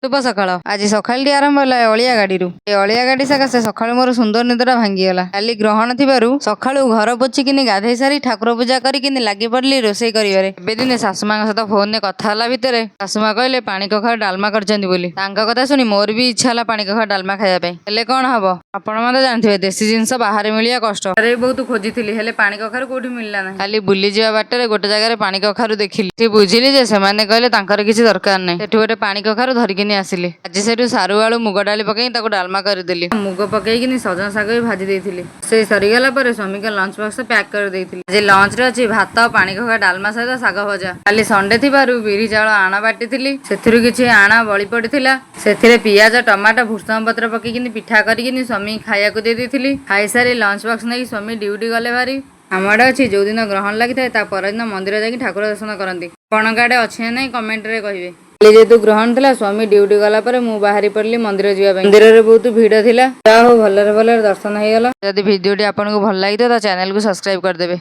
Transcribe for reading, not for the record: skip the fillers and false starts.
शुभ सकाळ। आज सकाळटी आरंभ होला अलिया गाड़ी ए अलिया गाड़ी सकाशे सकाळु मोर सुंदर निदरा भांगीगला। काली ग्रहण थिबारु सकाळु घर पोछिकिनी गाधेई सारी ठाकुर पूजा करिकिनी लागि पड़ली रोषेई करिवारे। एबे दिने सासुमां सहित फोन रे कथा होला भितरे सासुमा कहले पानी कखा डालमा करचंदी बोली। तांका कथा सुनी मोर भी इच्छा होला पानी कखा डालमा खाया पे। हेले कोन हबो आपण मते जानथिबे देसी जिंस बाहर मिलिया कष्ट। अरे बहुत खोजिथिली हेले पानी कखारु कोठी मिलला ना। खाली बुली जिवा बाटरे गोटे जगह पानी कखारु देखिली। से बुझिली जे सेमाने कहले तांकर किछि दरकार नै। सेठु गोटे पानी कखारु धरिकिनी आसिले। आज सेठु सारू आलू मुग डाली पकई ताको डालमा करदेली। मुग पकईकिनी सजन शाग भी भाजी देइथिली। से सरीगला पर स्वामी का लंच बॉक्स पैक कर देइथिली। आज लंच रे अछि भात पानी कखा डालमा सहित शाग भजा। काली संडे थिबारु बिरी चाउल आना बाटिथिली। सेथिरु किछि आना बळी पड़िथिला। सेथिरे पियाज टमाटर भुसम पत्र पकईकिनी पिठा करिकिनी स्वामी खाइयाको दे देइथिली। खाइ सारी लंच बॉक्स नै स्वामी ड्यूटी गले भारी। आमडे अछि जो दिन ग्रहण लागि थाए ता परदिन मंदिर जाकी ठाकुर दर्शन करंती। कोन गाडे अछि नै कमेंट रे कहिबे। जेतु ग्रहण थिला स्वामी ड्यूटी गला पर मु बाहरी पड़ली मंदिर जीवा ପାଇଁ। मंदिर रे बहुत भीड़ थिला। जा हो भलरे भलरे दर्शन हेगला। यदि वीडियोटी आपनको भल लागितो त चैनल को सब्सक्राइब कर देबे।